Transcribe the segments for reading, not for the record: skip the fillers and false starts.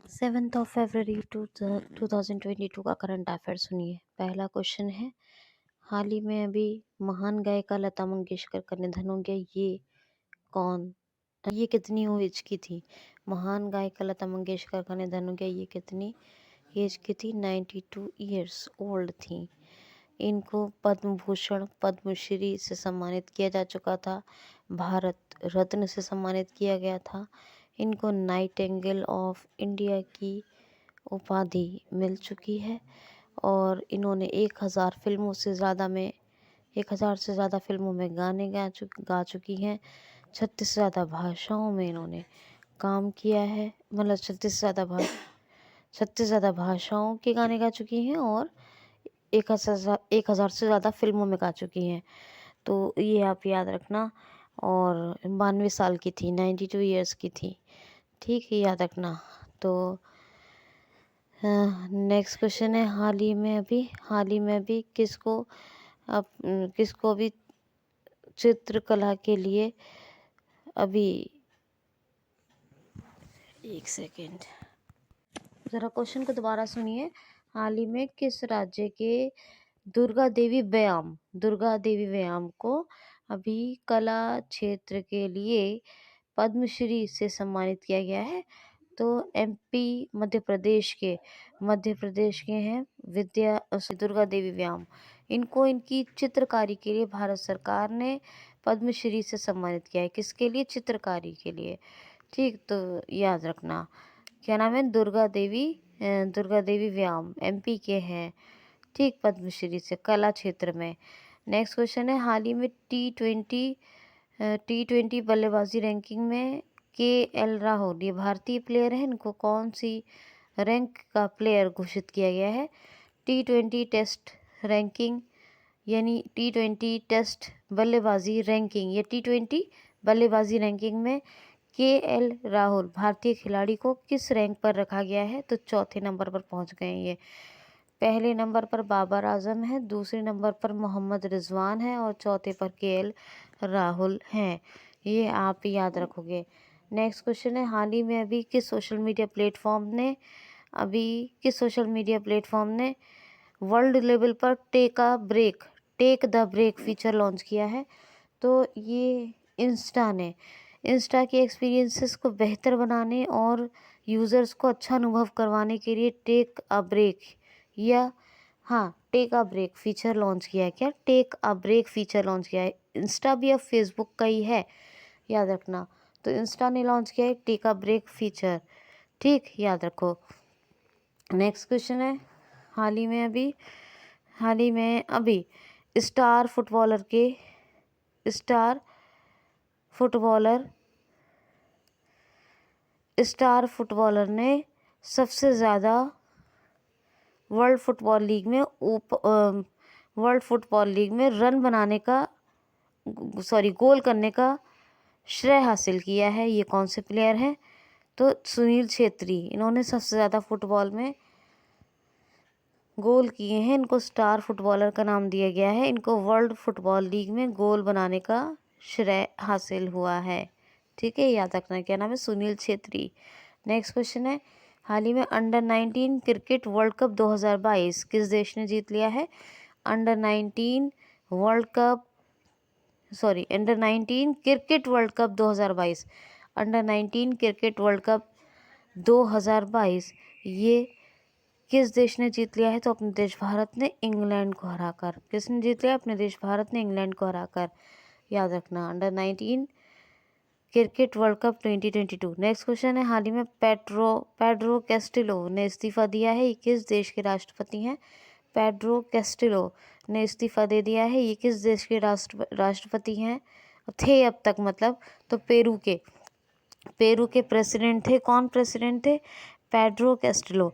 7 फरवरी 2022 का current affair सुनिए। पहला क्वेश्चन है, हाल ही में अभी महान गायिका लता मंगेशकर का निधन हो गया। ये कितनी एज की थी? महान गायिका लता मंगेशकर का निधन हो गया। ये कितनी एज की थी? 92 ईयर्स ओल्ड थी। इनको पद्म भूषण, पद्मश्री से सम्मानित किया जा चुका था। भारत रत्न से सम्मानित किया गया था। इनको नाइटिंगेल ऑफ इंडिया की उपाधि मिल चुकी है और इन्होंने 1000 फिल्मों से ज़्यादा में 1000 से ज़्यादा फिल्मों में गाने गा चुकी हैं। 36 से ज़्यादा भाषाओं में इन्होंने काम किया है। मतलब 36 से ज़्यादा भाषाओं के गाने गा चुकी हैं और 1000 से ज़्यादा फिल्मों में गा चुकी हैं। तो ये आप याद रखना। और 92 साल की थी, 92 ईयर्स की थी। ठीक है, याद रखना। तो नेक्स्ट क्वेश्चन है, हाल ही में अभी किसको भी चित्रकला के लिए अभी एक सेकेंड ज़रा क्वेश्चन को दोबारा सुनिए। हाल ही में किस राज्य के दुर्गा देवी व्यायाम को अभी कला क्षेत्र के लिए पद्मश्री से सम्मानित किया गया है? तो एमपी मध्य प्रदेश के हैं दुर्गा देवी व्यायाम। इनको इनकी चित्रकारी के लिए भारत सरकार ने पद्मश्री से सम्मानित किया है। किसके लिए? चित्रकारी के लिए। ठीक, तो याद रखना। क्या नाम है? दुर्गा देवी व्यायाम, एमपी के हैं। ठीक, पद्मश्री से कला क्षेत्र में। नेक्स्ट क्वेश्चन है, हाल ही में टी20 बल्लेबाजी रैंकिंग में KL राहुल, ये भारतीय प्लेयर है, इनको कौन सी रैंक का प्लेयर घोषित किया गया है? टी20 टेस्ट रैंकिंग यानी टी20 टेस्ट बल्लेबाजी रैंकिंग या टी20 बल्लेबाजी रैंकिंग में KL राहुल भारतीय खिलाड़ी को किस रैंक पर रखा गया है? तो चौथे नंबर पर पहुंच गए ये। पहले नंबर पर बाबर आजम है, दूसरे नंबर पर मोहम्मद रिजवान है और चौथे पर KL राहुल हैं। ये आप याद रखोगे। नेक्स्ट क्वेश्चन है, हाल ही में अभी किस सोशल मीडिया प्लेटफॉर्म ने वर्ल्ड लेवल पर take the break feature launch किया है? तो ये इंस्टा के एक्सपीरियंसेस को बेहतर बनाने और यूज़र्स को अच्छा अनुभव करवाने के लिए take a break feature launch किया है। क्या? Take a break feature launch किया है। इंस्टा भी अब फेसबुक का ही है, याद रखना। तो इंस्टा ने लॉन्च किया है टेक अ ब्रेक फीचर। ठीक, याद रखो। नेक्स्ट क्वेश्चन है, हाल ही में अभी स्टार फुटबॉलर ने सबसे ज़्यादा वर्ल्ड फुटबॉल लीग में गोल करने का श्रेय हासिल किया है। ये कौन से प्लेयर हैं? तो सुनील छेत्री, इन्होंने सबसे ज़्यादा फुटबॉल में गोल किए हैं। इनको स्टार फुटबॉलर का नाम दिया गया है। इनको वर्ल्ड फुटबॉल लीग में गोल बनाने का श्रेय हासिल हुआ है। ठीक है, याद रखना। क्या नाम है? सुनील छेत्री। नेक्स्ट क्वेश्चन है, हाल ही में अंडर-19 क्रिकेट वर्ल्ड कप 2022 किस देश ने जीत लिया है? Under-19 cricket world cup 2022 under-19 cricket world cup 2022 ये किस देश ने जीत लिया है? तो अपने देश भारत ने इंग्लैंड को हराकर। किसने जीत लिया? अपने देश भारत ने इंग्लैंड को हराकर। याद रखना, under-19 cricket world cup 2022। Next question है, हाल ही में पेड्रो कैस्टिलो ने इस्तीफा दिया है। ये किस देश के राष्ट्रपति हैं? पेड्रो कैस्टिलो ने इस्तीफा दे दिया है। ये किस देश के राष्ट्रपति हैं? थे अब तक, मतलब। तो पेरू के प्रेसिडेंट थे। कौन प्रेसिडेंट थे? Pedro Castillo.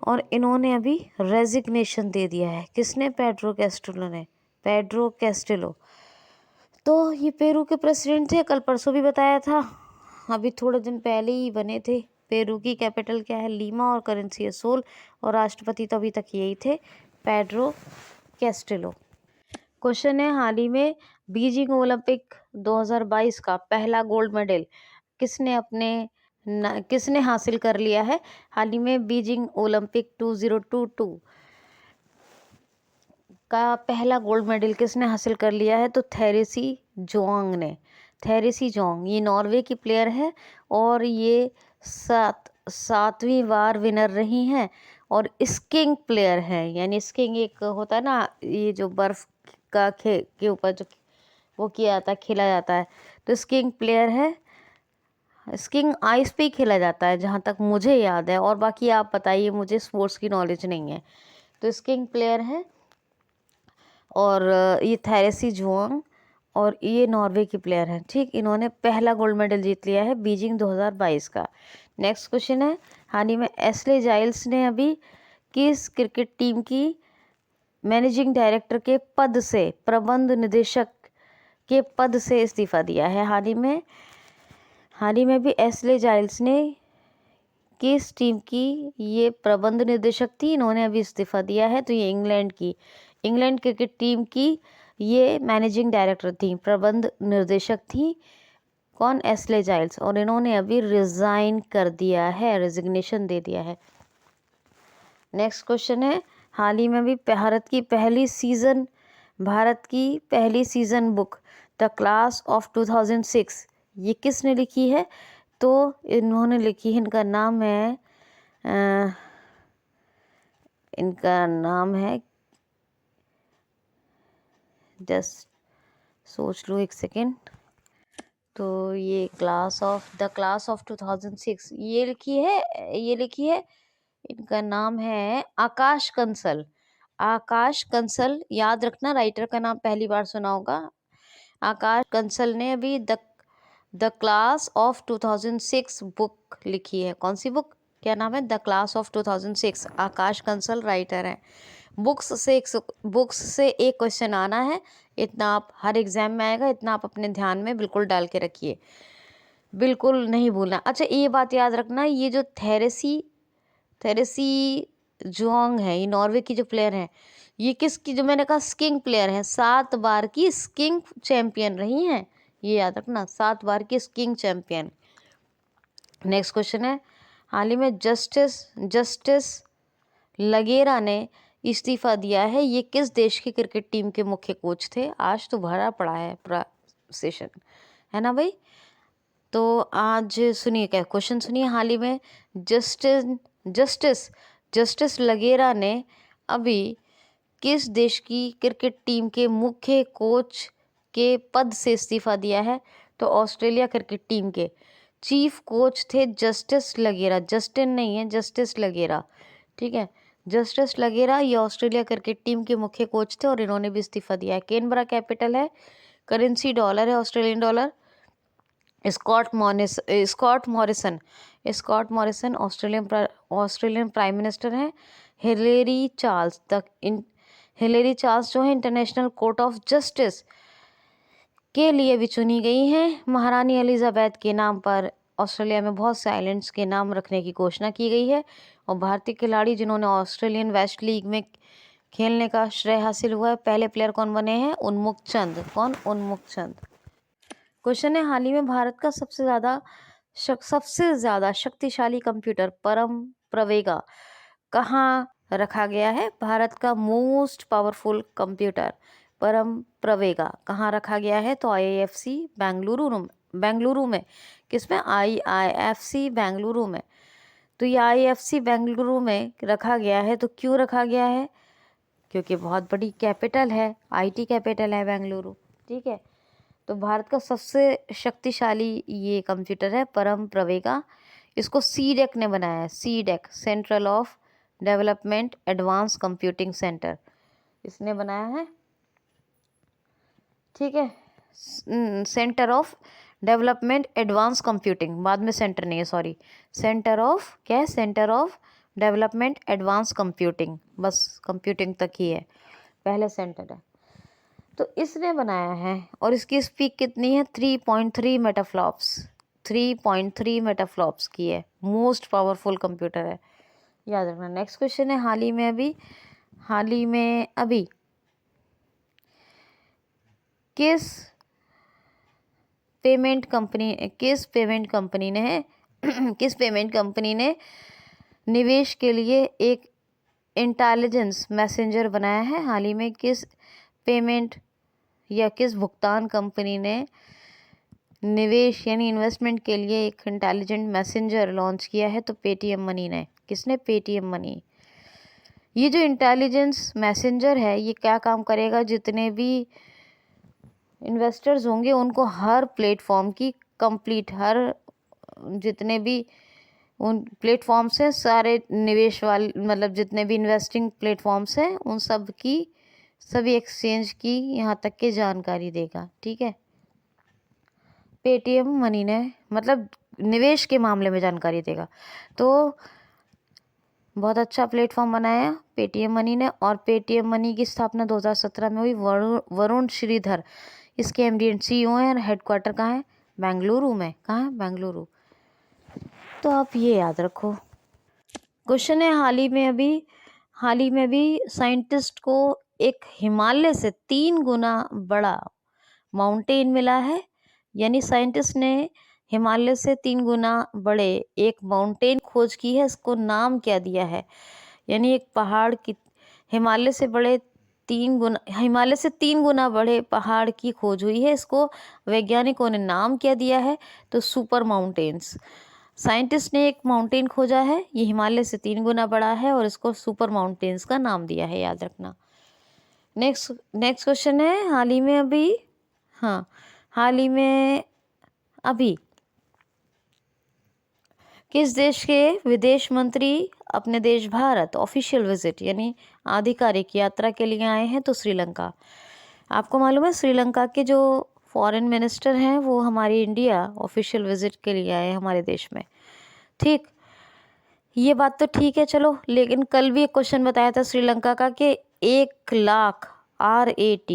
और इन्होंने अभी रेजिग्नेशन दे दिया है। किसने? Pedro Castillo. तो ये पेरू के प्रेसिडेंट थे, कल परसों भी बताया था, अभी थोड़े दिन पहले ही बने थे। पेरू की कैपिटल क्या है? लीमा और करेंसी है सोल। और राष्ट्रपति तो अभी तक यही थे, पेड्रो कैस्टिलो। क्वेश्चन है, हाल ही में बीजिंग ओलंपिक 2022 का पहला गोल्ड मेडल किसने अपने किसने हासिल कर लिया है हाल ही में बीजिंग ओलंपिक 2022 का पहला गोल्ड मेडल किसने हासिल कर लिया है? तो थेरेसी जोंग ने। थेरेसी जोंग ये नॉर्वे की प्लेयर है और ये सातवीं बार विनर रही हैं और स्कीइंग प्लेयर है। यानी स्कीइंग एक होता है ना, ये जो बर्फ का के ऊपर जो वो किया जाता है, खेला जाता है, तो स्कीइंग प्लेयर है। स्कीइंग आइस पे ही खेला जाता है जहाँ तक मुझे याद है, और बाकी आप बताइए, मुझे स्पोर्ट्स की नॉलेज नहीं है। तो स्कीइंग प्लेयर है और ये थेरेसी जोंग और ये नॉर्वे की प्लेयर हैं। ठीक, इन्होंने पहला गोल्ड मेडल जीत लिया है बीजिंग 2022 का। नेक्स्ट क्वेश्चन है, हाल ही में एशले जाइल्स ने अभी किस क्रिकेट टीम की मैनेजिंग डायरेक्टर के पद से, प्रबंध निदेशक के पद से इस्तीफा दिया है? हाल ही में भी एशले जाइल्स ने किस टीम की ये प्रबंध निदेशक थी, इन्होंने अभी इस्तीफा दिया है। तो ये इंग्लैंड क्रिकेट टीम की ये मैनेजिंग डायरेक्टर थी, प्रबंध निर्देशक थी। कौन? Ashley Giles. और इन्होंने अभी रिजाइन कर दिया है, रेजिग्नेशन दे दिया है। नेक्स्ट क्वेश्चन है, हाल ही में भी भारत की पहली season book the class of 2006 ये किसने लिखी है? तो इन्होंने लिखी है, इनका नाम है जस्ट सोच लो एक सेकेंड। तो ये द क्लास ऑफ 2006 ये लिखी है, इनका नाम है आकाश कंसल। आकाश कंसल, याद रखना, राइटर का नाम पहली बार सुना होगा। आकाश कंसल ने अभी द क्लास ऑफ 2006 बुक लिखी है। कौन सी बुक? क्या नाम है? The class of 2006। Akash Kansal writer है। बुक्स से एक क्वेश्चन आना है, इतना आप हर एग्जाम में आएगा, इतना आप अपने ध्यान में बिल्कुल डाल के रखिए, बिल्कुल नहीं भूलना। अच्छा, ये बात याद रखना, ये जो थेरेसी जोंग है, ये नॉर्वे की जो प्लेयर है, ये किसकी, जो मैंने कहा स्कीइंग प्लेयर है, 7 बार की स्कीइंग चैंपियन रही हैं। ये याद रखना, 7 बार की स्कीइंग चैंपियन। नेक्स्ट क्वेश्चन है, हाल ही में जस्टिस लगेरा ने इस्तीफा दिया है। ये किस देश की क्रिकेट टीम के मुख्य कोच थे? आज तो भरा पड़ा है पूरा सेशन, है ना भाई? तो आज सुनिए, क्या क्वेश्चन सुनिए। हाल ही में जस्टिस लगेरा ने अभी किस देश की क्रिकेट टीम के मुख्य कोच के पद से इस्तीफा दिया है? तो ऑस्ट्रेलिया क्रिकेट टीम के चीफ कोच थे जस्टिस लगेरा, जस्टिन नहीं है, जस्टिस लगेरा। ठीक है, जस्टिस लगेरा ये ऑस्ट्रेलिया क्रिकेट टीम के मुख्य कोच थे और इन्होंने भी इस्तीफा दिया है। कैनबरा कैपिटल है, करेंसी डॉलर है, Australian dollar. Scott Morrison Australian prime minister हैं। हिलेरी चार्ल्स जो है इंटरनेशनल कोर्ट ऑफ जस्टिस के लिए भी चुनी गई हैं। महारानी एलिजाबेथ के नाम पर ऑस्ट्रेलिया में बहुत से आइलैंड्स के नाम रखने की घोषणा की गई है। और भारतीय खिलाड़ी जिन्होंने ऑस्ट्रेलियन वेस्ट लीग में खेलने का श्रेय हासिल हुआ है, पहले प्लेयर कौन बने हैं? उन्मुक्त चंद। कौन? उन्मुक्त चंद। क्वेश्चन है, हाल ही में भारत का सबसे ज़्यादा शक्तिशाली कंप्यूटर परम प्रवेगा कहाँ रखा गया है? भारत का मोस्ट पावरफुल कंप्यूटर परम प्रवेगा कहाँ रखा गया है? तो IIFC बेंगलुरु में। किसमें? IIFC बेंगलुरु में। तो ये IIFC बेंगलुरु में रखा गया है। तो क्यों रखा गया है? क्योंकि बहुत बड़ी कैपिटल है, IT कैपिटल है बेंगलुरु। ठीक है, तो भारत का सबसे शक्तिशाली ये कंप्यूटर है परम प्रवेगा। इसको CDEC ने बनाया है। CDEC, central of development advance computing centre, इसने बनाया है। ठीक है, centre of development advance computing, बाद में सेंटर नहीं है, सॉरी, सेंटर ऑफ क्या है? Centre of development advance computing, बस कंप्यूटिंग तक ही है, पहले सेंटर है। तो इसने बनाया है और इसकी स्पीड कितनी है? 3.3 मेटाफ्लॉप्स, 3.3 मेटाफ्लॉप्स की है। मोस्ट पावरफुल कंप्यूटर है, याद रखना। नेक्स्ट क्वेश्चन है, हाल ही में अभी किस पेमेंट कंपनी ने किस पेमेंट कंपनी ने निवेश के लिए एक इंटेलिजेंस मैसेंजर बनाया है? हाल ही में किस पेमेंट या किस भुगतान कंपनी ने निवेश यानी इन्वेस्टमेंट के लिए एक इंटेलिजेंट मैसेंजर लॉन्च किया है? तो पेटीएम मनी ने। किसने? Paytm money. ये जो इंटेलिजेंस मैसेंजर है ये क्या काम करेगा? जितने भी इन्वेस्टर्स होंगे उनको हर प्लेटफॉर्म की कंप्लीट जितने भी उन प्लेटफॉर्म्स हैं, सारे निवेश वाले मतलब जितने भी इन्वेस्टिंग प्लेटफॉर्म्स हैं उन सब की, सभी एक्सचेंज की यहाँ तक के जानकारी देगा। ठीक है, पेटीएम मनी ने मतलब निवेश के मामले में जानकारी देगा। तो बहुत अच्छा प्लेटफॉर्म बनाया पेटीएम मनी ने। और पेटीएम मनी की स्थापना 2017 में हुई। वरुण श्रीधर इसके एमडी एंड सीईओ हैं। हेडक्वार्टर कहाँ है? बेंगलुरु में। कहाँ है? बेंगलुरु। तो आप ये याद रखो। क्वेश्चन है, हाल ही में भी साइंटिस्ट को एक हिमालय से 3 गुना बड़ा माउंटेन मिला है। यानी साइंटिस्ट ने हिमालय से 3 गुना बड़े एक माउंटेन खोज की है। इसको नाम क्या दिया है? यानी एक पहाड़ की हिमालय से 3 गुना बड़े पहाड़ की खोज हुई है। इसको वैज्ञानिकों ने नाम क्या दिया है? तो सुपर माउंटेन्स। साइंटिस्ट ने एक माउंटेन खोजा है, ये हिमालय से 3 गुना बड़ा है और इसको सुपर माउंटेन्स का नाम दिया है, याद रखना। नेक्स्ट क्वेश्चन है, हाल ही में अभी किस देश के विदेश मंत्री अपने देश भारत ऑफिशियल विजिट यानी आधिकारिक यात्रा के लिए आए हैं? तो श्रीलंका। आपको मालूम है श्रीलंका के जो फॉरेन मिनिस्टर हैं वो हमारी इंडिया ऑफिशियल विजिट के लिए आए हैं हमारे देश में। ठीक, ये बात तो ठीक है चलो, लेकिन कल भी एक क्वेश्चन बताया था श्रीलंका का कि 1 lakh RAT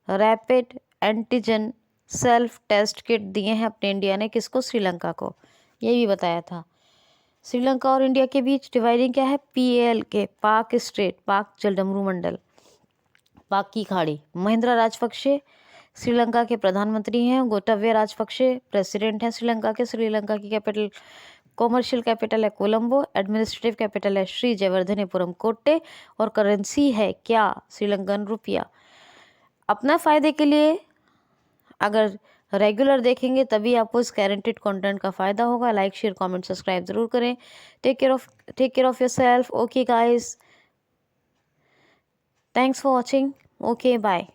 rapid antigen self test kit दिए हैं अपने इंडिया ने। किसको? श्रीलंका को। ये भी बताया था। श्रीलंका और इंडिया के बीच डिवाइडिंग क्या है? PALK पाक स्ट्रेट, पाक जलडमरू मंडल, पाक की खाड़ी। महिंद्रा राजपक्षे श्रीलंका के प्रधानमंत्री हैं। गोटाबया राजपक्षे प्रेसिडेंट हैं श्रीलंका के। श्रीलंका की कैपिटल कॉमर्शियल कैपिटल है कोलंबो। एडमिनिस्ट्रेटिव कैपिटल है श्री जयवर्धनेपुरम कोट्टे। और करेंसी है क्या? श्रीलंकन रुपया। अपना फ़ायदे के लिए अगर रेगुलर देखेंगे तभी आपको इस गारंटेड कंटेंट का फ़ायदा होगा। लाइक शेयर कमेंट सब्सक्राइब ज़रूर करें। Take care of yourself. Okay guys, thanks for watching. Okay bye.